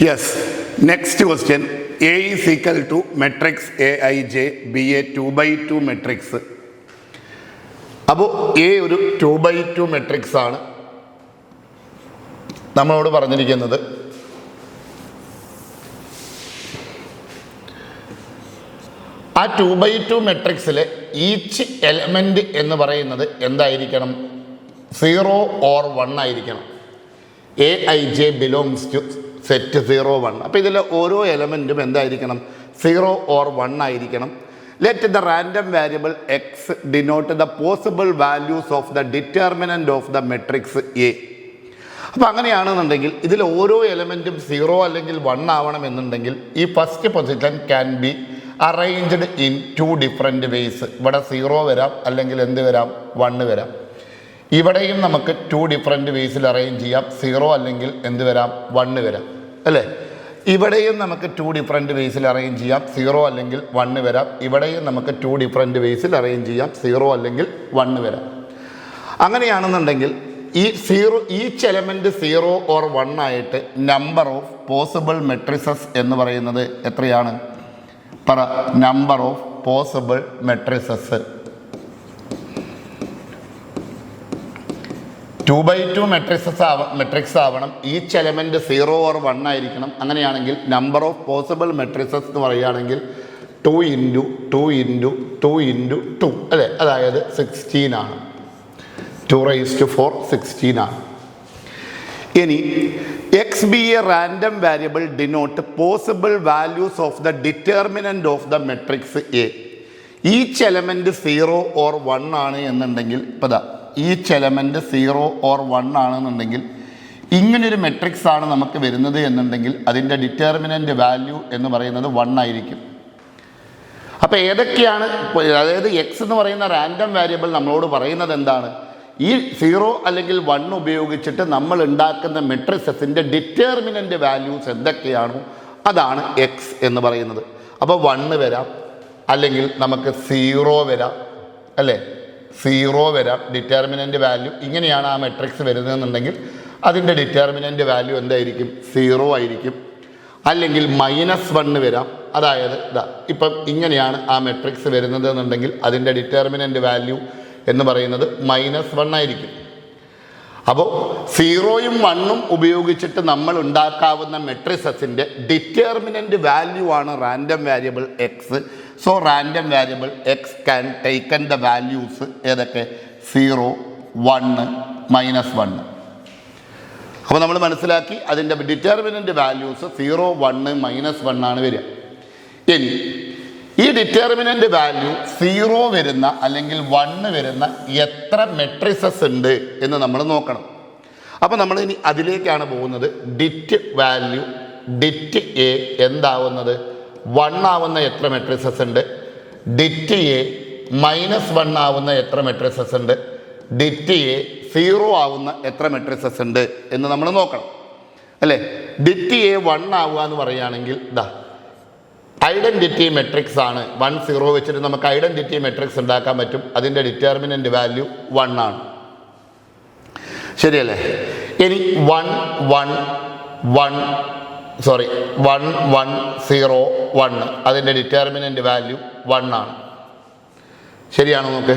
Yes. Next question. A is equal to matrix Aij, B a 2/2 matrix. അപ്പോൾ A ഒരു 2/2 matrix ആണ് നമ്മളോട് പറഞ്ഞിരിക്കുന്നത്. ആ 2/2 മെട്രിക്സിലെ ഈച്ച് എലമെന്റ് എന്ന് പറയുന്നത് എന്തായിരിക്കണം? 0 or 1 ആയിരിക്കണം. Aij belongs to set 0 1. അപ്പോൾ ഇതിലെ ഓരോ എലമെൻറ്റും എന്തായിരിക്കണം? 0 or 1 ആയിരിക്കണം. Let the random variable X denote the possible values of the determinant of the matrix A. അപ്പോൾ അങ്ങനെയാണെന്നുണ്ടെങ്കിൽ ഇതിൽ ഓരോ എലമെൻറ്റും 0 അല്ലെങ്കിൽ 1 ആവണമെന്നുണ്ടെങ്കിൽ ഈ first position can be arranged in 2 different ways. ഇവിടെ 0 വരാം, അല്ലെങ്കിൽ എന്ത് വരാം? 1 വരാം. ഇവിടെയും നമുക്ക് 2 ഡിഫറെൻറ്റ് വേയ്സിൽ അറേഞ്ച് ചെയ്യാം. 0 അല്ലെങ്കിൽ എന്ത് വരാം? 1 വരാം, അല്ലേ? ഇവിടെയും നമുക്ക് 2 ഡിഫറെൻറ്റ് വേയ്സിൽ അറേഞ്ച് ചെയ്യാം. 0 അല്ലെങ്കിൽ 1 വരാം. ഇവിടെയും നമുക്ക് 2 ഡിഫറെൻറ്റ് വേയ്സിൽ അറേഞ്ച് ചെയ്യാം. 0 അല്ലെങ്കിൽ 1 വരാം. അങ്ങനെയാണെന്നുണ്ടെങ്കിൽ ഈച്ച് എലമെൻറ്റ് 0 or 1 ആയിട്ട് നമ്പർ ഓഫ് പോസിബിൾ മെട്രിസസ് എന്ന് പറയുന്നത് എത്രയാണ്? പറ. Number of possible matrices 2/2 matrix ആവണം. ഈച്ച് എലമെൻറ്റ് 0 or 1 ആയിരിക്കണം. അങ്ങനെയാണെങ്കിൽ നമ്പർ ഓഫ് പോസിബിൾ മെട്രിസസ് എന്ന് പറയുകയാണെങ്കിൽ 2 × 2 × 2 × 2, അല്ലേ? അതായത് 16 ആണ്. 2⁴ 16 ആണ്. ഇനി X B A random variable denote possible values of the determinant of the matrix A. Each element 0 or 1 ആണ് എന്നുണ്ടെങ്കിൽ, ഇപ്പോൾ ഈച്ച് എലമെൻറ്റ് 0 or 1 ആണെന്നുണ്ടെങ്കിൽ ഇങ്ങനൊരു മെട്രിക്സ് ആണ് നമുക്ക് വരുന്നത് എന്നുണ്ടെങ്കിൽ അതിൻ്റെ ഡിറ്റർമിനൻ്റ് വാല്യൂ എന്ന് പറയുന്നത് 1 ആയിരിക്കും. അപ്പോൾ ഏതൊക്കെയാണ്, അതായത് എക്സ് എന്ന് പറയുന്ന റാൻഡം വേരിയബിൾ നമ്മളോട് പറയുന്നത് എന്താണ്? ഈ 0 അല്ലെങ്കിൽ 1 ഉപയോഗിച്ചിട്ട് നമ്മൾ ഉണ്ടാക്കുന്ന മെട്രിക്സസിൻ്റെ ഡിറ്റർമിനൻ്റ് വാല്യൂസ് എന്തൊക്കെയാണോ അതാണ് എക്സ് എന്ന് പറയുന്നത്. അപ്പോൾ 1 വരാം, അല്ലെങ്കിൽ നമുക്ക് 0 വരാം, അല്ലേ? 0 വരാം ഡിറ്റർമിനൻ്റ് വാല്യൂ. ഇങ്ങനെയാണ് ആ മെട്രിക്സ് വരുന്നതെന്നുണ്ടെങ്കിൽ അതിൻ്റെ ഡിറ്റർമിനൻ്റ് വാല്യൂ എന്തായിരിക്കും? 0 ആയിരിക്കും. അല്ലെങ്കിൽ -1 വരാം. അതായത് ഇപ്പം ഇങ്ങനെയാണ് ആ മെട്രിക്സ് വരുന്നത് എന്നുണ്ടെങ്കിൽ അതിൻ്റെ ഡിറ്റർമിനൻ്റ് വാല്യൂ എന്ന് പറയുന്നത് -1 ആയിരിക്കും. അപ്പോൾ 0ഉം 1ഉം ഉപയോഗിച്ചിട്ട് നമ്മൾ ഉണ്ടാക്കാവുന്ന മെട്രിസസിൻ്റെ ഡിറ്റർമിനൻ്റ് വാല്യൂ ആണ് random variable X. So random variable X can taken the values ഏതൊക്കെ? 0 1 -1. അപ്പോൾ നമ്മൾ മനസ്സിലാക്കി അതിൻ്റെ ഡിറ്റർമിനൻ്റ് വാല്യൂസ് 0 1 -1 ആണ് വരിക. ഇനി ഈ ഡിറ്റർമിനൻ്റ് വാല്യൂ 0 വരുന്ന അല്ലെങ്കിൽ 1 വരുന്ന എത്ര മെട്രിസസ് ഉണ്ട് എന്ന് നമ്മൾ നോക്കണം. അപ്പോൾ നമ്മൾ ഇനി അതിലേക്കാണ് പോകുന്നത്. ഡിറ്റ് വാല്യൂ ഡിറ്റ് എ എന്താവുന്നത്? 1 ആവുന്ന എത്ര മെട്രിസസ് ഉണ്ട്? ഡിറ്റ് എ -1 ആവുന്ന എത്ര മെട്രിസസ് ഉണ്ട്? ഡിറ്റ് എ 0 ആവുന്ന എത്ര മെട്രിസസ് ഉണ്ട് എന്ന് നമ്മൾ നോക്കണം, അല്ലേ? ഡിറ്റ് എ 1 ആവുക എന്ന് പറയുകയാണെങ്കിൽ ഐഡൻറ്റിറ്റി മെട്രിക്സ് ആണ്. 1 0 വെച്ചിട്ട് നമുക്ക് ഐഡൻറ്റിറ്റി മെട്രിക്സ് ഉണ്ടാക്കാൻ പറ്റും. അതിൻ്റെ ഡിറ്റർമിനൻ്റ് വാല്യൂ 1 ആണ്, ശരിയല്ലേ? ഇനി 1 1 1 0 1 അതിൻ്റെ ഡിറ്റർമിനൻ്റ് വാല്യൂ 1 ആണ്, ശരിയാണോ? നോക്ക്.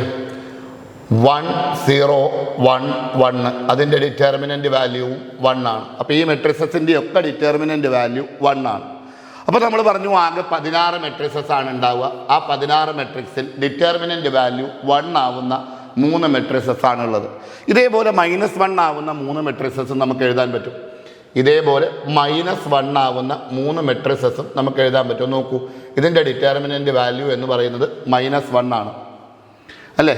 1 0 1 1 അതിൻ്റെ ഡിറ്റർമിനൻ്റ് വാല്യൂ 1 ആണ്. അപ്പോൾ ഈ മെട്രിസസിൻ്റെ ഒക്കെ ഡിറ്റർമിനൻ്റ് വാല്യൂ 1 ആണ്. അപ്പോൾ നമ്മൾ പറഞ്ഞു ആകെ 16 മെട്രിസസ് ആണ് ഉണ്ടാവുക. ആ 16 മെട്രിക്സിൽ ഡിറ്റർമിനൻ്റ് വാല്യൂ 1 ആവുന്ന 3 മെട്രിസസ് ആണുള്ളത്. ഇതേപോലെ -1 ആവുന്ന 3 മെട്രിസസും നമുക്ക് എഴുതാൻ പറ്റും. ഇതേപോലെ -1 ആവുന്ന 3 മെട്രിസസും നമുക്ക് എഴുതാൻ പറ്റും. നോക്കൂ, ഇതിൻ്റെ ഡിറ്റർമിനൻ്റ് വാല്യൂ എന്ന് പറയുന്നത് -1 ആണ്, അല്ലേ?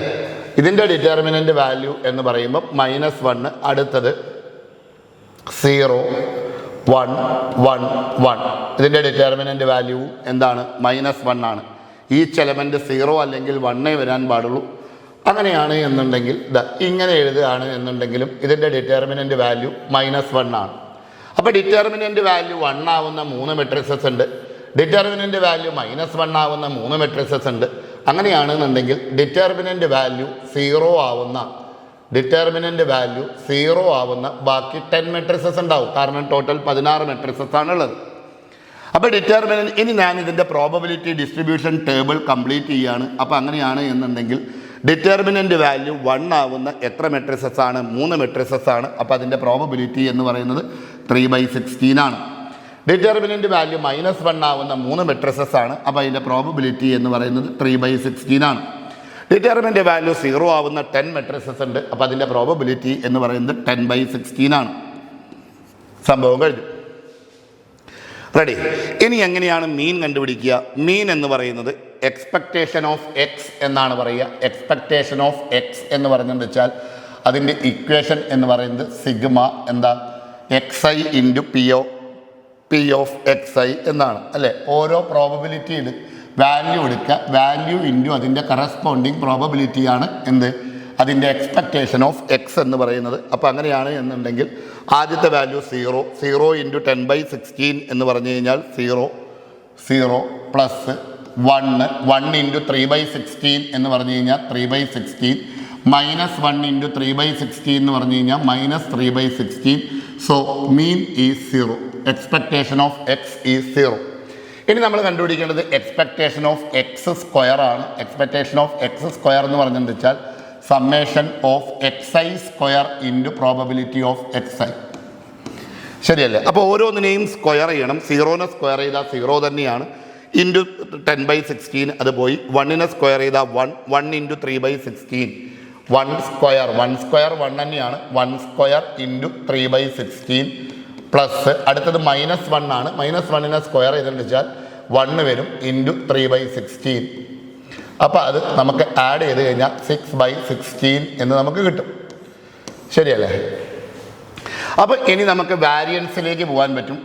ഇതിൻ്റെ ഡിറ്റർമിനൻ്റ് വാല്യൂ എന്ന് പറയുമ്പോൾ -1. അടുത്തത് 0 1 1 1 ഇതിൻ്റെ ഡിറ്റർമിനൻ്റ് വാല്യൂ എന്താണ്? -1 ആണ്. ഈച്ച് എലമെൻറ്റ് 0 അല്ലെങ്കിൽ 1 വരാൻ പാടുള്ളൂ. അങ്ങനെയാണ് എന്നുണ്ടെങ്കിൽ ഇങ്ങനെ എഴുതുകയാണ് എന്നുണ്ടെങ്കിലും ഇതിൻ്റെ ഡിറ്റർമിനൻ്റ് വാല്യൂ -1 ആണ്. അപ്പോൾ ഡിറ്റർമിനൻ്റ് വാല്യൂ 1 ആവുന്ന 3 മെട്രിസസ് ഉണ്ട്. ഡിറ്റർമിനൻ്റ് വാല്യൂ -1 ആവുന്ന 3 മെട്രിസസ് ഉണ്ട്. അങ്ങനെയാണെന്നുണ്ടെങ്കിൽ ഡിറ്റർമിനൻ്റ് വാല്യൂ 0 ആവുന്ന ഡിറ്റർമിനൻ്റ് വാല്യൂ 0 ആവുന്ന ബാക്കി 10 മെട്രിസസ് ഉണ്ടാവും. കാരണം ടോട്ടൽ 16 മെട്രിസസ് ആണുള്ളത്. അപ്പോൾ ഡിറ്റർമിനൻ്റ്, ഇനി ഞാൻ ഇതിൻ്റെ പ്രോബബിലിറ്റി ഡിസ്ട്രിബ്യൂഷൻ ടേബിൾ കംപ്ലീറ്റ് ചെയ്യുകയാണ്. അപ്പോൾ അങ്ങനെയാണ് എന്നുണ്ടെങ്കിൽ ഡിറ്റർമിനൻ്റ് വാല്യൂ 1 ആവുന്ന എത്ര മെട്രിസസ് ആണ്? 3 മെട്രിസസ് ആണ്. അപ്പോൾ അതിൻ്റെ പ്രോബബിലിറ്റി എന്ന് പറയുന്നത് 3/16 ആണ്. ഡിറ്റർമിനൻ്റ് വാല്യൂ -1 ആവുന്ന 3 മെട്രിസസ് ആണ്. അപ്പോൾ അതിൻ്റെ പ്രോബബിലിറ്റി എന്ന് പറയുന്നത് 3/16 ആണ്. ഡിറ്റർമിനൻ്റ് വാല്യൂ 0 ആവുന്ന 10 മെട്രിസസ് ഉണ്ട്. അപ്പോൾ അതിൻ്റെ പ്രോബബിലിറ്റി എന്ന് പറയുന്നത് 10/16 ആണ്. സംഭവം കഴിഞ്ഞു. റെഡി. ഇനി എങ്ങനെയാണ് മീൻ കണ്ടുപിടിക്കുക? മീൻ എന്ന് പറയുന്നത് എക്സ്പെക്റ്റേഷൻ ഓഫ് എക്സ് എന്നാണ് പറയുക. എക്സ്പെക്റ്റേഷൻ ഓഫ് എക്സ് എന്ന് പറയുന്നത് വെച്ചാൽ അതിൻ്റെ ഇക്വേഷൻ എന്ന് പറയുന്നത് സിഗ്മ എന്താ xi into P of xi എന്നാണ് അല്ലേ. ഓരോ പ്രോബബിലിറ്റിയിൽ വാല്യൂ എടുക്കുക, വാല്യൂ ഇൻറ്റു അതിൻ്റെ കറസ്പോണ്ടിങ് പ്രോബബിലിറ്റിയാണ് എന്ത് അതിൻ്റെ എക്സ്പെക്റ്റേഷൻ ഓഫ് എക്സ് എന്ന് പറയുന്നത്. അപ്പോൾ അങ്ങനെയാണ് എന്നുണ്ടെങ്കിൽ ആദ്യത്തെ വാല്യൂ 0 ഇൻറ്റു 10/16 എന്ന് പറഞ്ഞു കഴിഞ്ഞാൽ 0 പ്ലസ് 1 ഇൻറ്റു 3/16 എന്ന് പറഞ്ഞു കഴിഞ്ഞാൽ 3/16 -1 ഇൻറ്റു 3/16 എന്ന് പറഞ്ഞു കഴിഞ്ഞാൽ -3/16. So mean is 0. Expectation of X is 0. ഇനി നമ്മൾ കണ്ടുപിടിക്കേണ്ടത് എക്സ്പെക്റ്റേഷൻ ഓഫ് എക്സ് സ്ക്വയർ ആണ്. എക്സ്പെക്റ്റേഷൻ ഓഫ് എക്സ് സ്ക്വയർ എന്ന് പറഞ്ഞതെന്ന് വെച്ചാൽ summation of xi square into probability of xi. ശരിയല്ലേ? അപ്പോൾ ഓരോന്നിനെയും സ്ക്വയർ ചെയ്യണം. 0നെ സ്ക്വയർ ചെയ്താൽ 0 തന്നെയാണ്. ഇൻറ്റു 10/16 അത് പോയി. 1നെ സ്ക്വയർ ചെയ്താൽ 1 ഇൻറ്റു 3/16 1 സ്ക്വയർ 1 തന്നെയാണ്. 1 സ്ക്വയർ ഇൻറ്റു 3/16 പ്ലസ് അടുത്തത് -1 ആണ്. -1നെ സ്ക്വയർ ചെയ്തെന്ന് വെച്ചാൽ 1 വരും ഇൻറ്റു 3/16. അപ്പോൾ അത് നമുക്ക് ആഡ് ചെയ്ത് കഴിഞ്ഞാൽ 6/16 എന്ന് നമുക്ക് കിട്ടും. ശരിയല്ലേ? അപ്പോൾ ഇനി നമുക്ക് വാരിയൻസിലേക്ക് പോകാൻ പറ്റും.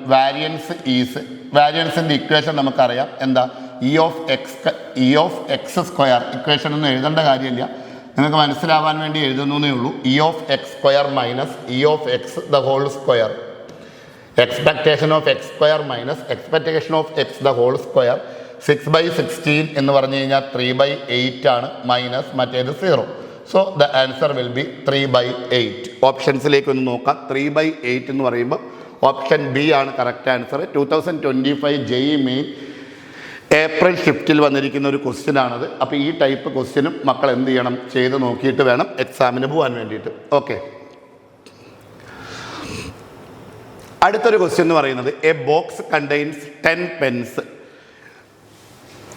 വാരിയൻസിൻ്റെ ഇക്വേഷൻ നമുക്കറിയാം. എന്താ? E of X square. Equation ഒന്നും എഴുതേണ്ട കാര്യമില്ല, നിങ്ങൾക്ക് മനസ്സിലാവാൻ വേണ്ടി എഴുതുന്നേ ഉള്ളൂ. E of X square minus E of X the whole square. Expectation of X square minus expectation of X the whole square 6/16 എന്ന് പറഞ്ഞു കഴിഞ്ഞാൽ 3/8 ആണ്. മൈനസ് മറ്റേത് 0. So the answer will be 3/8. ഓപ്ഷൻസിലേക്ക് ഒന്ന് നോക്കാം. 3/8 എന്ന് പറയുമ്പോൾ ഓപ്ഷൻ ബി ആണ് correct answer. 2025 JEE Main April ഷിഫ്റ്റിൽ വന്നിരിക്കുന്ന ഒരു ക്വസ്റ്റ്യൻ ആണത്. അപ്പോൾ ഈ ടൈപ്പ് ക്വസ്റ്റ്യനും മക്കൾ എന്ത് ചെയ്യണം? ചെയ്ത് നോക്കിയിട്ട് വേണം എക്സാമിന് പോകാൻ വേണ്ടിയിട്ട്. ഓക്കെ. അടുത്തൊരു ക്വസ്റ്റ്യൻ എന്ന് പറയുന്നത് a box contains 10 pens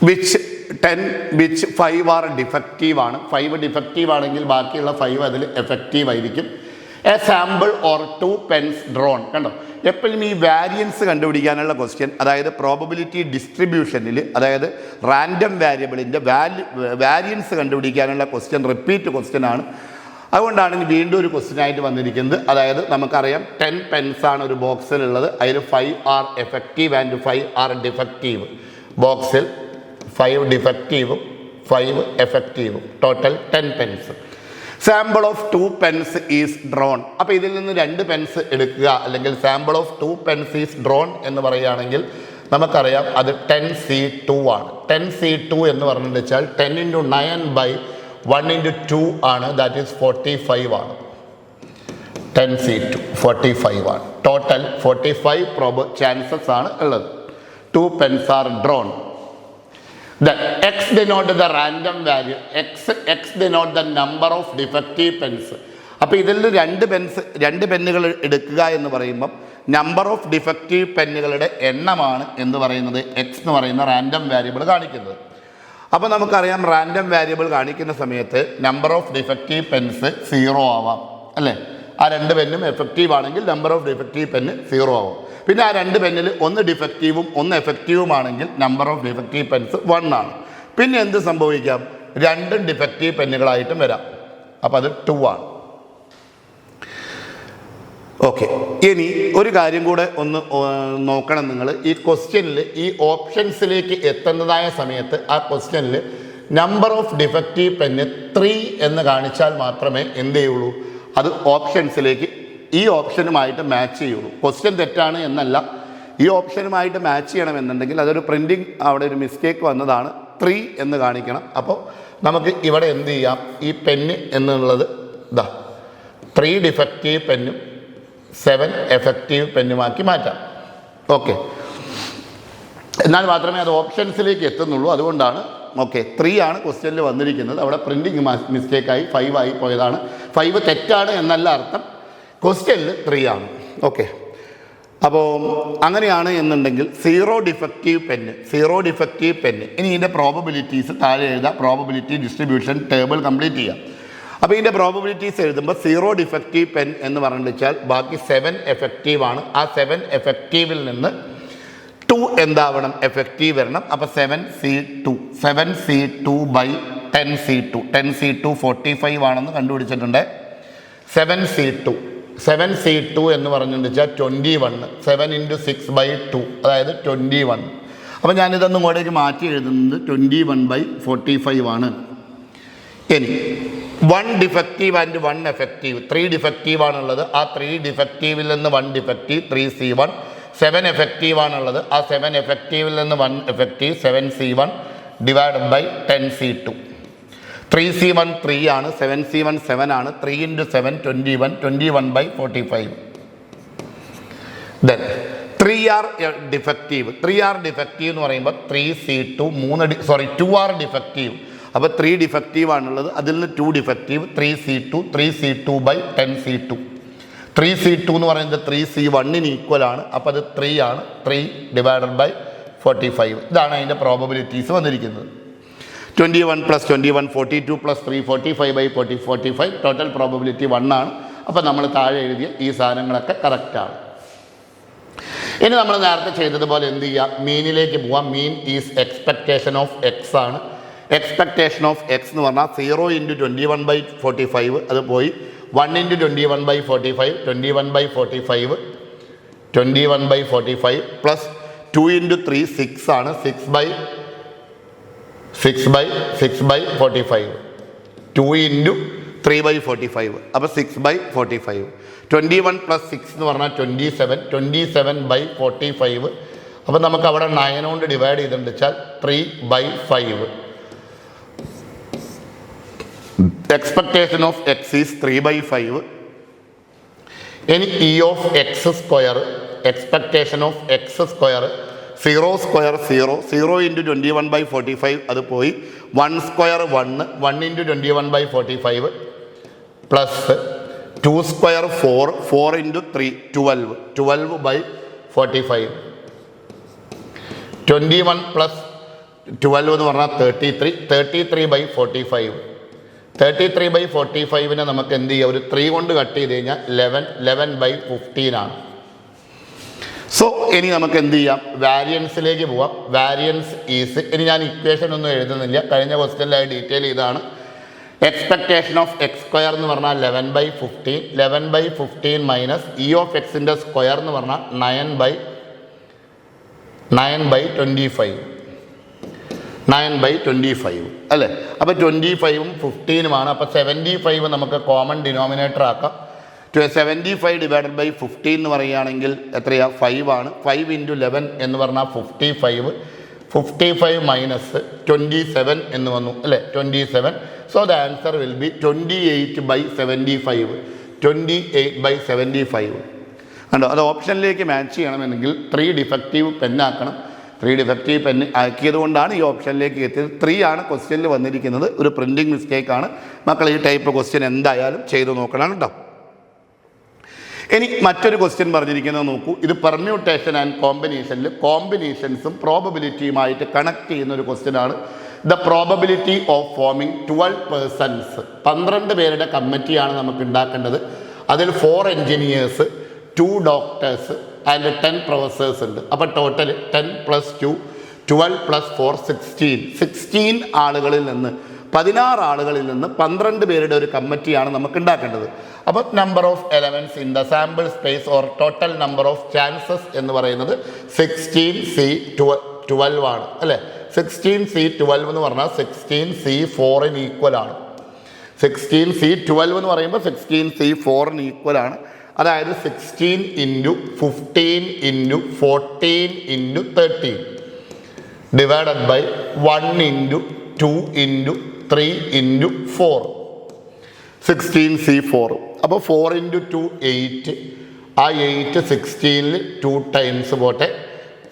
which 5 are defective ആണ്. 5 ഡിഫക്റ്റീവ് ആണെങ്കിൽ ബാക്കിയുള്ള 5 അതിൽ എഫക്റ്റീവ് ആയിരിക്കും. A sample or 2 pens drawn. കണ്ടോ, എപ്പോഴും ഈ വാരിയൻസ് കണ്ടുപിടിക്കാനുള്ള ക്വസ്റ്റ്യൻ, അതായത് പ്രോബബിലിറ്റി ഡിസ്ട്രിബ്യൂഷനിൽ, അതായത് റാൻഡം വാരിയബിളിൻ്റെ വാരിയൻസ് കണ്ടുപിടിക്കാനുള്ള ക്വസ്റ്റ്യൻ റിപ്പീറ്റ് ക്വസ്റ്റ്യൻ ആണ്. അതുകൊണ്ടാണ് ഇനി വീണ്ടും ഒരു ക്വസ്റ്റ്യൻ ആയിട്ട് വന്നിരിക്കുന്നത്. അതായത് നമുക്കറിയാം 10 പെൻസ് ആണ് ഒരു ബോക്സിലുള്ളത്. അതിൽ 5 are effective and 5 are defective. ബോക്സിൽ 5 ഡിഫക്റ്റീവും 5 എഫക്റ്റീവും, total 10 pens. Sample of 2 pens is drawn. അപ്പോൾ ഇതിൽ നിന്ന് 2 പെൻസ് എടുക്കുക, അല്ലെങ്കിൽ sample of 2 pens is drawn എന്ന് പറയുകയാണെങ്കിൽ നമുക്കറിയാം അത് 10C2 ആണ്. 10C2 എന്ന് പറഞ്ഞു വെച്ചാൽ 10 × 9/1 × 2 ആണ്. ദാറ്റ് ഈസ് 45 ആണ്. 10C2 45 ആണ്. ടോട്ടൽ 45 ചാൻസസ് ആണ് ഉള്ളത്. 2 pens are drawn. The X denote the random value. X denote the number of defective pens. അപ്പോൾ ഇതിൽ 2 പെന്നുകൾ എടുക്കുക എന്ന് പറയുമ്പം നമ്പർ ഓഫ് ഡിഫക്റ്റീവ് പെന്നുകളുടെ എണ്ണമാണ് എന്ന് പറയുന്നത് എക്സ് എന്ന് പറയുന്ന റാൻഡം വാരിയബിൾ കാണിക്കുന്നത്. അപ്പോൾ നമുക്കറിയാം റാൻഡം വാരിയബിൾ കാണിക്കുന്ന സമയത്ത് നമ്പർ ഓഫ് ഡിഫക്റ്റീവ് പെൻസ് 0 ആവാം അല്ലേ. ആ 2 പെന്നും എഫക്റ്റീവ് ആണെങ്കിൽ നമ്പർ ഓഫ് ഡിഫക്റ്റീവ് പെന്ന് 0 ആവും. പിന്നെ ആ 2 പെന്നിൽ 1 ഡിഫക്റ്റീവും 1 എഫക്റ്റീവും ആണെങ്കിൽ നമ്പർ ഓഫ് ഡിഫക്റ്റീവ് പെൻസ് 1 ആണ്. പിന്നെ എന്ത് സംഭവിക്കാം? 2 ഡിഫക്റ്റീവ് പെന്നുകളായിട്ടും വരാം. അപ്പോൾ അത് 2 ആണ്. ഓക്കെ. ഇനി ഒരു കാര്യം കൂടെ ഒന്ന് നോക്കണം നിങ്ങൾ. ഈ ക്വസ്റ്റ്യനിൽ ഈ ഓപ്ഷൻസിലേക്ക് എത്തുന്നതായ സമയത്ത് ആ ക്വസ്റ്റ്യനിൽ നമ്പർ ഓഫ് ഡിഫക്റ്റീവ് പെന്ന് 3 എന്ന് കാണിച്ചാൽ മാത്രമേ എന്ത് ചെയ്യുള്ളൂ? അത് ഓപ്ഷൻസിലേക്ക് ഈ ഓപ്ഷനുമായിട്ട് മാച്ച് ചെയ്യുള്ളൂ. ക്വസ്റ്റ്യൻ തെറ്റാണ് എന്നല്ല, ഈ ഓപ്ഷനുമായിട്ട് മാച്ച് ചെയ്യണമെന്നുണ്ടെങ്കിൽ അതൊരു പ്രിൻറ്റിങ് അവിടെ ഒരു മിസ്റ്റേക്ക് വന്നതാണ്. 3 എന്ന് കാണിക്കണം. അപ്പോൾ നമുക്ക് ഇവിടെ എന്ത് ചെയ്യാം? ഈ പെന്ന് എന്നുള്ളത് 3 ഡിഫക്റ്റീവ് പെന്നും 7 എഫക്റ്റീവ് പെന്നുമാക്കി മാറ്റാം. ഓക്കെ, എന്നാൽ മാത്രമേ അത് ഓപ്ഷൻസിലേക്ക് എത്തുന്നുള്ളൂ. അതുകൊണ്ടാണ് 3 ആണ് ക്വസ്റ്റ്യനിൽ വന്നിരിക്കുന്നത്. അവിടെ പ്രിൻറ്റിങ് മിസ്റ്റേക്കായി 5 ആയി പോയതാണ്. 5 തെറ്റാണ് എന്നല്ല അർത്ഥം, ക്വസ്റ്റ്യനിൽ 3 ആണ്. ഓക്കെ, അപ്പോൾ അങ്ങനെയാണ് എന്നുണ്ടെങ്കിൽ 0 ഡിഫക്റ്റീവ് പെന്ന്. ഇനി ഇതിൻ്റെ പ്രോബബിലിറ്റീസ് താഴെ എഴുതാം. പ്രോബബിലിറ്റി ഡിസ്ട്രിബ്യൂഷൻ ടേബിൾ കംപ്ലീറ്റ് ചെയ്യാം. അപ്പോൾ ഇതിൻ്റെ പ്രോബബിലിറ്റീസ് എഴുതുമ്പോൾ 0 ഡിഫക്റ്റീവ് പെൻ എന്ന് പറഞ്ഞു വെച്ചാൽ ബാക്കി 7 എഫക്റ്റീവ് ആണ്. ആ 7 എഫക്റ്റീവിൽ നിന്ന് 2 എന്താവണം, എഫക്റ്റീവ് വരണം. അപ്പോൾ 7C2 ബൈ 10C2. 10C2 45 ആണെന്ന് കണ്ടുപിടിച്ചിട്ടുണ്ട്. 7C2 എന്ന് പറഞ്ഞിട്ട് വെച്ചാൽ 21. 7 × 6/2 അതായത് 21. അപ്പോൾ ഞാനിതൊന്നും ഇങ്ങോട്ടേക്ക് മാറ്റി എഴുതുന്നത് 21/45 ആണ്. ഇനി 1 ഡിഫക്റ്റീവ് ആൻഡ് 1 എഫക്റ്റീവ്. 3 ഡിഫക്റ്റീവ് ആണുള്ളത്. ആ 3 ഡിഫക്റ്റീവിൽ നിന്ന് 1 ഡിഫക്റ്റീവ് 3C1. 7 എഫക്റ്റീവ് ആണുള്ളത്. ആ 7 എഫക്റ്റീവിൽ നിന്ന് 1 effective 7C1 divided by 10C2. 3C1 3 ആണ്, 7C1 7 ആണ്. 3 × 7 21. 21/45. Then 3R defective. 3R defective എന്ന് പറയുമ്പോൾ 3C2 2R ഡിഫക്റ്റീവ്. അപ്പോൾ 3 ഡിഫക്റ്റീവ് ആണുള്ളത്. അതിൽ നിന്ന് 2 ഡിഫക്റ്റീവ് 3C2/10C2. 3C2 എന്ന് പറയുന്നത് 3C1 ഈക്വൽ ആണ്. അപ്പോൾ അത് 3 ആണ്. 3 ഡിവൈഡഡ് ബൈ 45. ഇതാണ് അതിൻ്റെ പ്രോബബിലിറ്റീസ് വന്നിരിക്കുന്നത്. 21 + 21 42 + 3 45/45. ടോട്ടൽ പ്രോബബിലിറ്റി 1 ആണ്. അപ്പോൾ നമ്മൾ താഴെ എഴുതിയ ഈ സാധനങ്ങളൊക്കെ കറക്റ്റാണ്. ഇനി നമ്മൾ നേരത്തെ ചെയ്തതുപോലെ എന്ത് ചെയ്യുക, മീനിലേക്ക് പോവാം. മീൻ ഈസ് എക്സ്പെക്റ്റേഷൻ ഓഫ് എക്സ് ആണ്. എക്സ്പെക്റ്റേഷൻ ഓഫ് എക്സ് എന്ന് പറഞ്ഞാൽ 0 × 21/45 അത് പോയി. 1 × 21/45 21/45 21/45 പ്ലസ് 2 × 3 6 ആണ്. 6/45 2 × 3/45 അപ്പോൾ 6/45. 21 + 6 എന്ന് പറഞ്ഞാൽ 27. 27/45 അപ്പോൾ നമുക്ക് അവിടെ 9 കൊണ്ട് ഡിവൈഡ് ചെയ്തിട്ടുണ്ട് വെച്ചാൽ 3/5. Expectation of X is 3/5. ഇനി E of X square. Expectation of X square 0 square 0. 0 × 21/45 അത് പോയി. 1 സ്ക്വയർ 1. 1 × 21/45 plus 2 square 4. 4 × 3 12. 12/45. 21 + 12 എന്ന് പറഞ്ഞാൽ 33. 33/45. 33/45 നമുക്ക് എന്ത് ചെയ്യുക, ഒരു 3 കൊണ്ട് കട്ട് ചെയ്ത് കഴിഞ്ഞാൽ 11/15 ആണ്. സോ ഇനി നമുക്ക് എന്ത് ചെയ്യാം, വാരിയൻസിലേക്ക് പോവാം. വാരിയൻസ് ഈസ്, ഇനി ഞാൻ ഇക്വേഷൻ ഒന്നും എഴുതുന്നില്ല, കഴിഞ്ഞ ക്വസ്റ്റ്യനിലായി ഡീറ്റെയിൽ ചെയ്താണ്. എക്സ്പെക്റ്റേഷൻ ഓഫ് എക്സ് സ്ക്വയർ എന്ന് പറഞ്ഞാൽ 11/15. 11/15 മൈനസ് ഇ ഓഫ് എക്സിൻ്റെ സ്ക്വയർ എന്ന് പറഞ്ഞാൽ 9/25. 9/25 അല്ലേ. അപ്പോൾ 25ഉം 15ഉമാണ്. അപ്പോൾ 75 നമുക്ക് കോമൺ ഡിനോമിനേറ്റർ ആക്കാം. 75 ഡിവൈഡഡ് ബൈ 15 എന്ന് പറയുകയാണെങ്കിൽ എത്രയാണ്, 5 ആണ്. 5 × 11 എന്ന് പറഞ്ഞാൽ 55. 55 മൈനസ് 27 എന്ന് വന്നു അല്ലേ, 27. So the answer will B 28/75. 28/75 കണ്ടോ. അത് ഓപ്ഷനിലേക്ക് മാച്ച് ചെയ്യണമെങ്കിൽ 3 ഡിഫക്റ്റീവ് പെന്നാക്കണം. 3 ഡിഫക്റ്റീവ് പെന്ന് ആക്കിയത് കൊണ്ടാണ് ഈ ഓപ്ഷനിലേക്ക് എത്തിയത്. 3 ആണ് ക്വസ്റ്റ്യനിൽ വന്നിരിക്കുന്നത്. ഒരു പ്രിൻറ്റിങ് മിസ്റ്റേക്കാണ്. മക്കൾ ഈ ടൈപ്പ് ക്വസ്റ്റ്യൻ എന്തായാലും ചെയ്തു നോക്കണം കേട്ടോ. ഇനി മറ്റൊരു ക്വസ്റ്റ്യൻ പറഞ്ഞിരിക്കുന്നത് നോക്കൂ. ഇത് പെർമ്യൂട്ടേഷൻ ആൻഡ് കോമ്പിനേഷനിൽ കോമ്പിനേഷൻസും പ്രോബബിലിറ്റിയുമായിട്ട് കണക്ട് ചെയ്യുന്ന ഒരു ക്വസ്റ്റ്യൻ ആണ്. The probability of forming 12 persons. 12 പേരുടെ കമ്മിറ്റിയാണ് നമുക്ക് ഉണ്ടാക്കേണ്ടത്. അതിൽ 4 എൻജിനീയേഴ്സ്, 2 ഡോക്ടേഴ്സ് ആൻഡ് 10 പ്രൊഫസേഴ്സ് ഉണ്ട്. അപ്പോൾ ടോട്ടൽ 10 + 2 12 + 4 16 ആളുകളിൽ നിന്ന് 16 ആളുകളിൽ നിന്ന് 12 പേരുടെ ഒരു കമ്മിറ്റിയാണ് നമുക്ക് ഉണ്ടാക്കേണ്ടത്. അപ്പോൾ number of elements in the sample space or total number of chances എന്ന് പറയുന്നത് 16C12 ആണ് അല്ലേ. 16C12 എന്ന് പറഞ്ഞാൽ 16C4 ഈക്വൽ ആണ്. 16C12 എന്ന് പറയുമ്പോൾ 16C4 ഈക്വൽ ആണ്. അതായത് 16 × 15 × 14 × 13 ഡിവൈഡഡ് ബൈ 1 × 2 × 3 × 4. 16C4. അപ്പോൾ 4 × 2 8. ആ 8 16-ൽ 2 ടൈംസ് പോട്ടെ,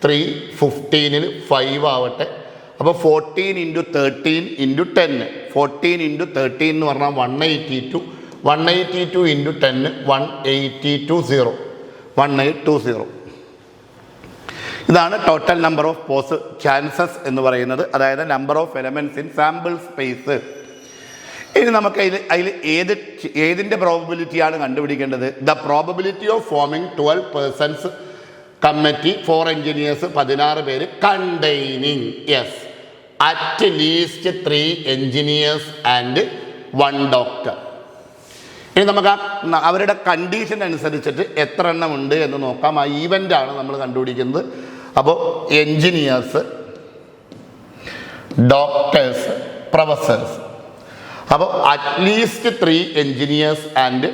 3 15-ൽ 5 ആവട്ടെ. അപ്പോൾ 14 × 13 × 10. 14 × 13 എന്ന് പറഞ്ഞാൽ 182. 182 × 10 1820. 1820. ഇതാണ് ടോട്ടൽ നമ്പർ ഓഫ് ചാൻസസ് എന്ന് പറയുന്നത്, അതായത് number of elements in sample space. ഇനി നമുക്ക് അതിൽ ഏതിൻ്റെ പ്രോബബിലിറ്റിയാണ് കണ്ടുപിടിക്കേണ്ടത്? The probability of forming 12 persons committee, 4 engineers, 16 പേര്, containing at least 3 engineers and 1 doctor. ഇനി നമുക്ക് അവരുടെ കണ്ടീഷൻ അനുസരിച്ചിട്ട് എത്ര എണ്ണം ഉണ്ട് എന്ന് നോക്കാം. ആ ഈവൻ്റാണ് നമ്മൾ കണ്ടുപിടിക്കുന്നത്. അപ്പോൾ എഞ്ചിനീയേഴ്സ്, ഡോക്ടേഴ്സ്, പ്രൊഫസേഴ്സ്. അപ്പോൾ അറ്റ്ലീസ്റ്റ് 3 എഞ്ചിനീയേഴ്സ് ആൻഡ്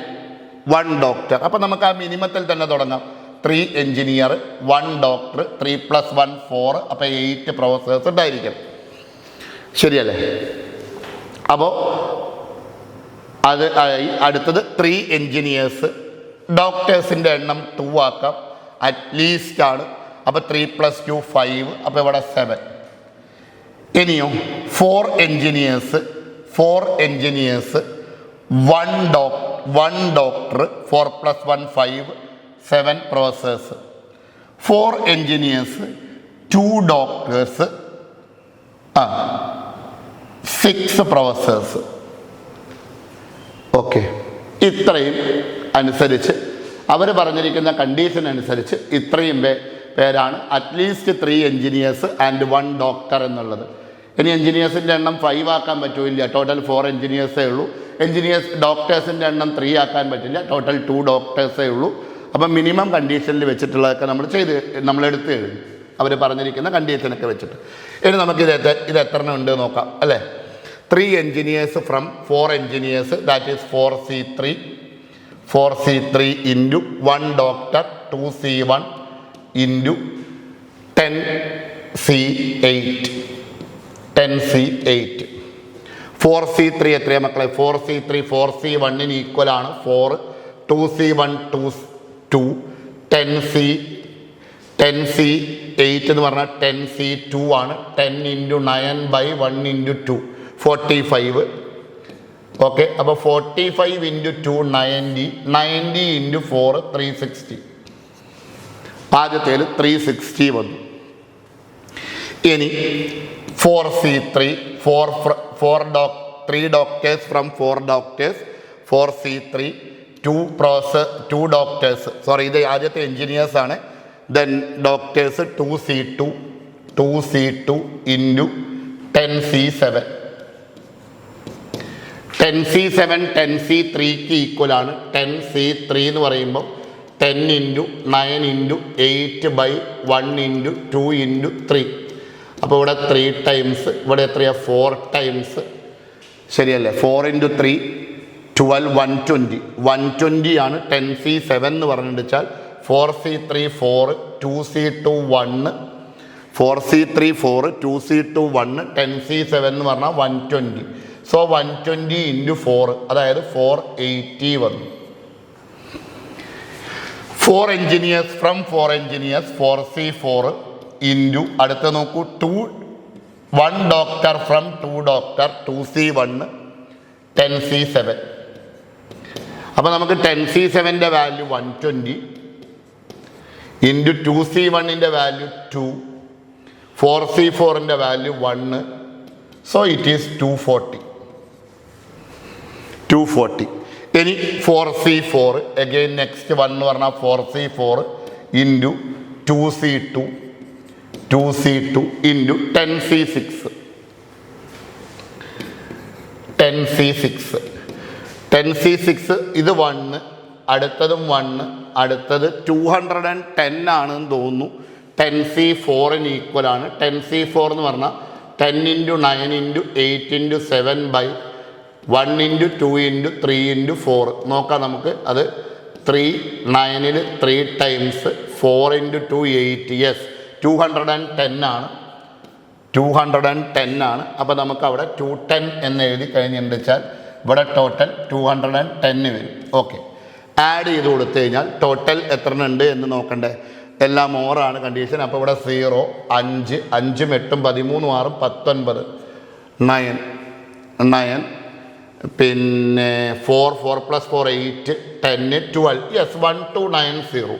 1 ഡോക്ടർ. അപ്പോൾ നമുക്ക് ആ മിനിമത്തിൽ തന്നെ തുടങ്ങാം. 3 എഞ്ചിനീയർ, 1 ഡോക്ടർ, 3 + 1 4. അപ്പോൾ 8 പ്രൊഫസേഴ്സ് ഉണ്ടായിരിക്കണം. ശരിയല്ലേ? അപ്പോൾ അത് അടുത്തത് 3 എഞ്ചിനീയേഴ്സ്. ഡോക്ടേഴ്സിൻ്റെ എണ്ണം 2 ആക്കാം, അറ്റ്ലീസ്റ്റ് ആണ്. അപ്പോൾ 3 + 2 5. അപ്പോൾ ഇവിടെ 7. ഇനിയോ 4 engineers, 1 doctor, 4 + 1 5, 7 professors. 4 engineers, 2 doctors, 6 professors. Okay, ഇത്രയും അനുസരിച്ച് അവർ പറഞ്ഞിരിക്കുന്ന കണ്ടീഷൻ അനുസരിച്ച് ഇത്രയും പേരാണ് അറ്റ്ലീസ്റ്റ് 3 എഞ്ചിനീയേഴ്സ് ആൻഡ് 1 ഡോക്ടർ എന്നുള്ളത്. ഇനി എഞ്ചിനീയേഴ്സിൻ്റെ എണ്ണം 5 ആക്കാൻ പറ്റില്ല, ടോട്ടൽ 4 എഞ്ചിനീയേഴ്സേ ഉള്ളൂ. ഡോക്ടേഴ്സിൻ്റെ എണ്ണം 3 ആക്കാൻ പറ്റില്ല, ടോട്ടൽ 2 ഡോക്ടേഴ്സേ ഉള്ളൂ. അപ്പം മിനിമം കണ്ടീഷനിൽ വെച്ചിട്ടുള്ളതൊക്കെ നമ്മൾ എടുത്ത് എഴുതും, അവർ പറഞ്ഞിരിക്കുന്ന കണ്ടീഷനൊക്കെ വെച്ചിട്ട്. ഇനി നമുക്ക് ഇത് എത്ര എണ്ണം ഉണ്ട് നോക്കാം അല്ലേ? 3 engineers from 4 engineers, that is 4C3 into 1 doctor 2C1 into 10C8. 4C3 എത്രയാണ് മക്കളെ? 4C3 4C1 ഈക്വൽ ആണ് 4. 2C1 2. 10C8 എന്ന് പറഞ്ഞാൽ 10C2 ആണ്. 10 × 9/1 × 2 45. ഓക്കെ, അപ്പോൾ 45 × 2 90. 90 × 4 360. ആദ്യത്തേൽ 360 വന്നു. ഇനി 4C3 3 doctors from 4 doctors, 4C3 2 doctors, sorry ഇത് ആദ്യത്തെ എഞ്ചിനീയേഴ്സ് ആണ്. Then doctors 2C2 into 10C7. 10C7 10C3ക്ക് ഈക്വൽ ആണ്. 10C3 എന്ന് പറയുമ്പോൾ 10 × 9 × 8/1 × 2 × 3. അപ്പോൾ ഇവിടെ 3 ടൈംസ്, ഇവിടെ എത്രയാണ് 4 ടൈംസ്, ശരിയല്ലേ? 4 × 3 12 120. 120 ആണ് 10C7 എന്ന് പറഞ്ഞിട്ട് വെച്ചാൽ 4C3 4 2C2 1. 4C3 4 2C2 1. 10C7 എന്ന് പറഞ്ഞാൽ 120. സോ 120 × 4, അതായത് 480 വന്നു. 4 engineers from 4 engineers 4C4 into അടുത്ത് നോക്കൂ 1 doctor from 2 doctor 2C1 10C7. അപ്പോൾ നമുക്ക് 10C7ൻ്റെ വാല്യൂ 120 ഇൻറ്റു 2C1ൻ്റെ വാല്യൂ 2, 4C4ൻ്റെ വാല്യൂ 1. So it is 240. ഇനി 4C4 അഗെയിൻ നെക്സ്റ്റ് 1 എന്ന് പറഞ്ഞാൽ 4C4 into 2C2 into 10C6. 10C6 ഇത് 1, അടുത്തതും 1, അടുത്തത് 210 ആണെന്ന് തോന്നുന്നു. 10C4 ഈക്വൽ ആണ്. 10C4 എന്ന് പറഞ്ഞാൽ 10 × 9 × 8 × 7/1 × 2 × 3 × 4 നോക്കാം നമുക്ക്. അത് 9-ൽ 3 ടൈംസ് 4 × 2 8. യെസ്, 210 ആണ്. 210 ആണ്. അപ്പോൾ നമുക്ക് അവിടെ 210 എന്ന് എഴുതി കഴിഞ്ഞിട്ട് വെച്ചാൽ ഇവിടെ ടോട്ടൽ 210 വരും. ഓക്കെ, ആഡ് ചെയ്ത് കൊടുത്തു കഴിഞ്ഞാൽ ടോട്ടൽ എത്ര ഉണ്ട് എന്ന് നോക്കണ്ടേ? എല്ലാം ഓറാണ് കണ്ടീഷൻ. അപ്പോൾ ഇവിടെ 0, 5, 5, 8, 13, 6, 19, 9, പിന്നെ 4, 4 + 4, 8, 10, 12. Yes, 1290.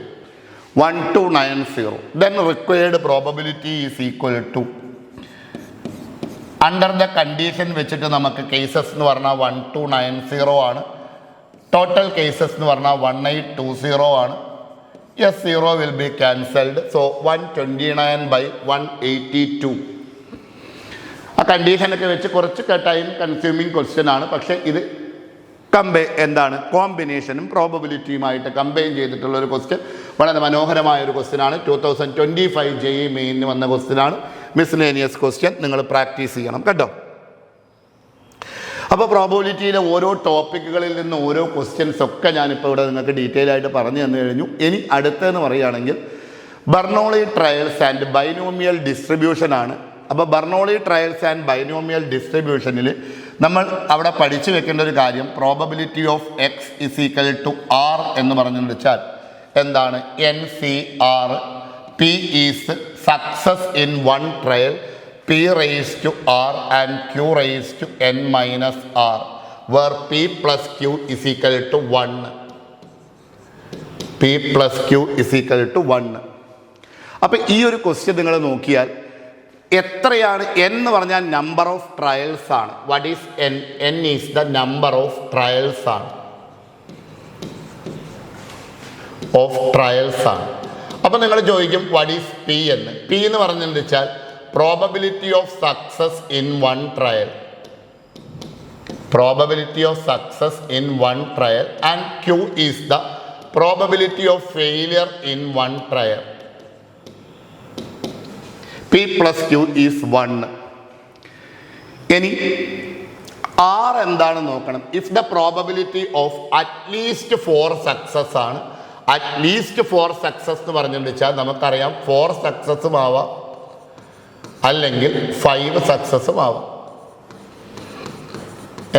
Then required probability is equal to, under the condition വെച്ചിട്ട് നമുക്ക് കേസസ് എന്ന് പറഞ്ഞാൽ 1290 ആണ്. ടോട്ടൽ കേസസ് എന്ന് പറഞ്ഞാൽ 1820 ആണ്. Yes, 0 will be cancelled. So 129/182. ആ കണ്ടീഷനൊക്കെ വെച്ച് കുറച്ച് ടൈം കൺസ്യൂമിങ് ക്വസ്റ്റ്യൻ ആണ്. പക്ഷേ ഇത് കോമ്പിനേഷനും പ്രോബബിലിറ്റിയുമായിട്ട് കമ്പൈൻ ചെയ്തിട്ടുള്ള ഒരു ക്വസ്റ്റ്യൻ. വളരെ മനോഹരമായ ഒരു ക്വസ്റ്റ്യൻ ആണ്. 2025 JEE മെയിനിന് വന്ന ക്വസ്റ്റ്യൻ ആണ്. മിസ്ലേനിയസ് ക്വസ്റ്റ്യൻ നിങ്ങൾ പ്രാക്ടീസ് ചെയ്യണം കേട്ടോ. അപ്പോൾ പ്രോബബിലിറ്റിയിലെ ഓരോ ടോപ്പിക്കുകളിൽ നിന്ന് ഓരോ ക്വസ്റ്റ്യൻസ് ഒക്കെ ഞാനിപ്പോൾ ഇവിടെ നിങ്ങൾക്ക് ഡീറ്റെയിൽ ആയിട്ട് പറഞ്ഞു തന്നു കഴിഞ്ഞു. ഇനി അടുത്തതെന്ന് പറയുകയാണെങ്കിൽ Bernoulli trials and binomial distribution ആണ്. അപ്പോൾ ബെർണോളി ട്രയൽസ് ആൻഡ് ബൈനോമിയൽ ഡിസ്ട്രിബ്യൂഷനിൽ നമ്മൾ അവിടെ പഠിച്ചു വെക്കേണ്ട ഒരു കാര്യം, probability of X is equal to R എന്ന് പറഞ്ഞു വെച്ചാൽ എന്താണ്? NCR. P is success in one trial, P raised to R and Q raised to N minus R, where P plus Q is equal to 1. P plus Q is equal to 1. അപ്പോൾ ഈ ഒരു question നിങ്ങൾ നോക്കിയാൽ എത്രയാണ്? N എന്ന് പറഞ്ഞാൽ number of trials ആണ്. What is N? N is the number of trials ആണ്. അപ്പം നിങ്ങൾ ചോദിക്കും വാട്ട് ഈസ് P എന്ന്. P എന്ന് പറഞ്ഞെന്ന് വെച്ചാൽ probability of success in one trial. And Q is the probability of failure in one trial. P plus Q is 1. ഇനി R എന്താണ് നോക്കണം. If the probability of at least 4 success ആണ്. At least 4 success എന്ന് പറഞ്ഞെന്ന് വെച്ചാൽ നമുക്കറിയാം 4 സക്സസും ആവാം, അല്ലെങ്കിൽ 5 സക്സസും ആവാം.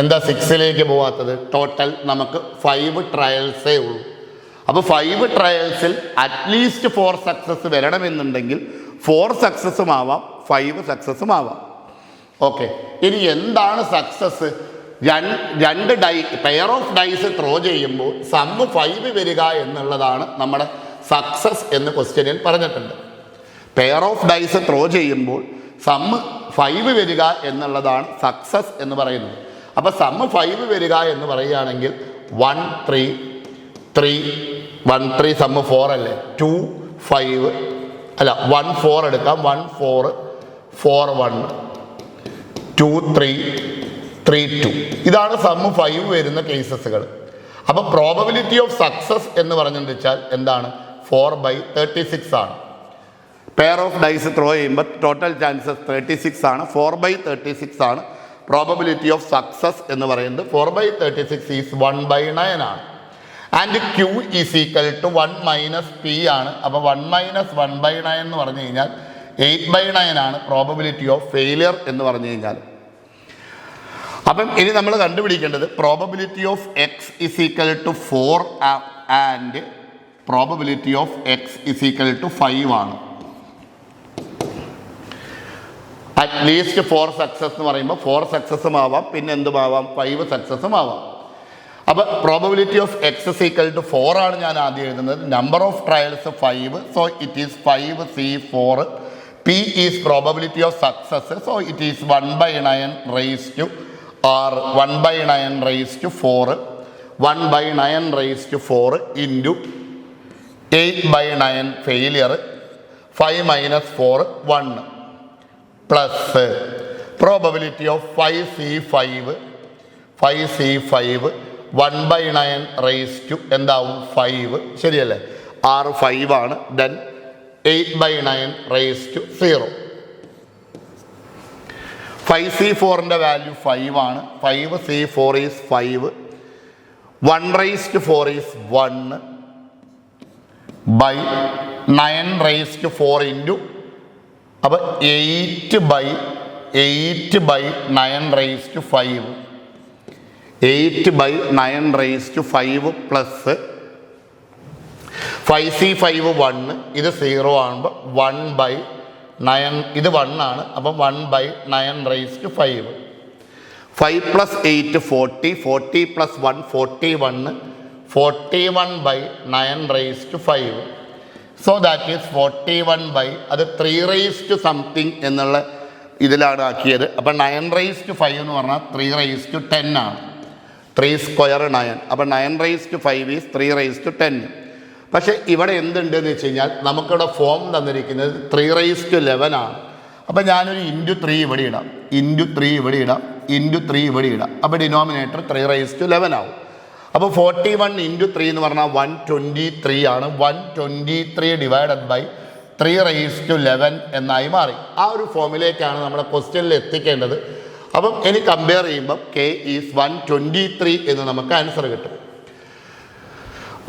എന്താ 6ലേക്ക് പോവാത്തത്? ടോട്ടൽ നമുക്ക് 5 ട്രയൽസേ ഉള്ളൂ. അപ്പോൾ 5 ട്രയൽസിൽ അറ്റ്ലീസ്റ്റ് 4 സക്സസ് വരണമെന്നുണ്ടെങ്കിൽ 4 സക്സസും ആവാം, 5 സക്സസും ആവാം. ഓക്കെ, ഇനി എന്താണ് സക്സസ്? രണ്ട് പെയർ ഓഫ് ഡൈസ് ത്രോ ചെയ്യുമ്പോൾ സമ്മ് 5 വരിക എന്നുള്ളതാണ് നമ്മുടെ സക്സസ് എന്ന് ക്വസ്റ്റ്യനിൽ പറഞ്ഞിട്ടുണ്ട്. പെയർ ഓഫ് ഡൈസ് ത്രോ ചെയ്യുമ്പോൾ സമ്മ് 5 വരിക എന്നുള്ളതാണ് സക്സസ് എന്ന് പറയുന്നത്. അപ്പോൾ സമ്മ് 5 വരിക എന്ന് പറയുകയാണെങ്കിൽ 1 3 സമ്മ് 4 അല്ലേ? 2 5 അല്ല 1 4 എടുക്കാം. 1 4 4 1 2 3 3 2. ഇതാണ് സമ്മ് 5 വരുന്ന കേസസുകൾ. അപ്പോൾ പ്രോബബിലിറ്റി ഓഫ് സക്സസ് എന്ന് പറഞ്ഞെന്ന് വെച്ചാൽ എന്താണ്? 4/36 ആണ്. പെയർ ഓഫ് ഡൈസ് ത്രോ ചെയ്യുമ്പോൾ ടോട്ടൽ ചാൻസസ് 36 ആണ്. 4/36 ആണ് പ്രോബബിലിറ്റി ഓഫ് സക്സസ് എന്ന് പറയുന്നത്. 4/36 ഈസ് 1/9 ആണ്. And Q is equal to 1 minus P ആണ്. അപ്പോൾ 1 മൈനസ് 1/9 എന്ന് പറഞ്ഞു കഴിഞ്ഞാൽ 8/9 ആണ് പ്രോബബിലിറ്റി ഓഫ് ഫെയിലിയർ എന്ന് പറഞ്ഞു കഴിഞ്ഞാൽ. അപ്പം ഇനി നമ്മൾ കണ്ടുപിടിക്കേണ്ടത് probability of X is equal to 4 and probability of X is equal to 5 ആണ്. അറ്റ്ലീസ്റ്റ് 4 സക്സസ് എന്ന് പറയുമ്പോൾ 4 സക്സസും ആവാം, പിന്നെ എന്തുമാവാം? 5 സക്സസും ആവാം. അപ്പോൾ probability of X is equal to 4 ആണ് ഞാൻ ആദ്യം എഴുതുന്നത്. Number of trials 5, so it is 5C4. P is probability of success, so it is 1/9 raise to R, 1/9 raise to 4, 1/9 raise to 4 into 8/9 failure, 5 minus 4 1 plus probability of 5C5 1/9 raise to എന്താവും? 5. ശരിയല്ലേ? R 5 ആണ്. Then 8/9 raise to 0. 5C4ൻ്റെ value 5 ആണ്. 5C4 is 5. 1 raise to 4 is 1 by 9 raise to 4 into അപ്പോൾ 8/9 raise to 5 8/9⁵ plus 5C5 1, ഇത് 0 ആകുമ്പോൾ 1/9, ഇത് 1 ആണ്, അപ്പം 1/9⁵. 5 + 8 40, 40 + 1 41, 41/9⁵. സോ ദാറ്റ് ഈസ് 41 അത് 3 സംതിങ് എന്നുള്ള ഇതിലാണ് ആക്കിയത്. അപ്പം 9⁵ എന്ന് പറഞ്ഞാൽ 3/10 ആണ്. 3² 9. അപ്പം 9⁵ ഈസ് 3/10. പക്ഷേ ഇവിടെ എന്തുണ്ടെന്ന് വെച്ച് കഴിഞ്ഞാൽ നമുക്കിവിടെ ഫോം തന്നിരിക്കുന്നത് 3/11 ആണ്. അപ്പം ഞാനൊരു × 3 ഇവിടെ ഇടാം, × 3 ഇവിടെ ഇടാം, × 3 ഇവിടെ ഇടാം. അപ്പോൾ ഡിനോമിനേറ്റർ 3/11 ആവും. അപ്പോൾ 41 × 3 എന്ന് പറഞ്ഞാൽ 123 ആണ്. 123 / 3/11 എന്നായി മാറി. ആ ഒരു ഫോമിലേക്കാണ് നമ്മുടെ ക്വസ്റ്റ്യനിൽ എത്തിക്കേണ്ടത്. അപ്പം ഇനി കമ്പയർ ചെയ്യുമ്പം k ഈസ് 123 എന്ന് നമുക്ക് ആൻസർ കിട്ടും.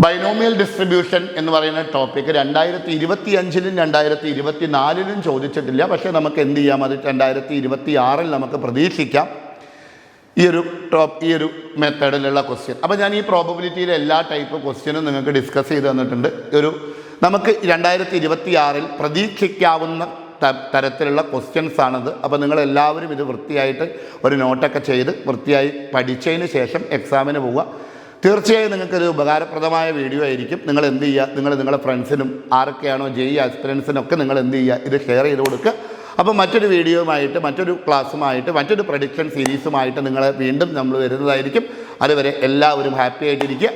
ബൈനോമിയൽ ഡിസ്ട്രിബ്യൂഷൻ എന്ന് പറയുന്ന ടോപ്പിക്ക് 2025-ലും 2024-ലും ചോദിച്ചിട്ടില്ല. പക്ഷേ നമുക്ക് എന്ത് ചെയ്യാം, അത് 2026-ൽ നമുക്ക് പ്രതീക്ഷിക്കാം ഈ ഒരു മെത്തേഡിലുള്ള ക്വസ്റ്റ്യൻ. അപ്പോൾ ഞാൻ ഈ പ്രോബബിലിറ്റിയിലെ എല്ലാ ടൈപ്പ് ക്വസ്റ്റ്യനും നിങ്ങൾക്ക് ഡിസ്കസ് ചെയ്ത് തന്നിട്ടുണ്ട്. നമുക്ക് 2026-ൽ പ്രതീക്ഷിക്കാവുന്ന തരത്തിലുള്ള ക്വസ്റ്റ്യൻസ് ആണത്. അപ്പോൾ നിങ്ങളെല്ലാവരും ഇത് വൃത്തിയായിട്ട് ഒരു നോട്ടൊക്കെ ചെയ്ത് വൃത്തിയായി പഠിച്ചതിന് ശേഷം എക്സാമിന് പോവുക. തീർച്ചയായും നിങ്ങൾക്കൊരു ഉപകാരപ്രദമായ വീഡിയോ ആയിരിക്കും. നിങ്ങൾ എന്ത് ചെയ്യുക, നിങ്ങളുടെ ഫ്രണ്ട്സിനും ആരൊക്കെയാണോ JEE ആസ്പിരൻസിനൊക്കെ നിങ്ങൾ എന്ത് ചെയ്യുക, ഇത് ഷെയർ ചെയ്ത് കൊടുക്കുക. അപ്പോൾ മറ്റൊരു വീഡിയോയുമായിട്ട്, മറ്റൊരു ക്ലാസ്സുമായിട്ട്, മറ്റൊരു പ്രഡിക്ഷൻ സീരീസുമായിട്ട് നിങ്ങളെ വീണ്ടും നമ്മൾ വരുന്നതായിരിക്കും. അതുവരെ എല്ലാവരും ഹാപ്പി ആയിട്ടിരിക്കുക.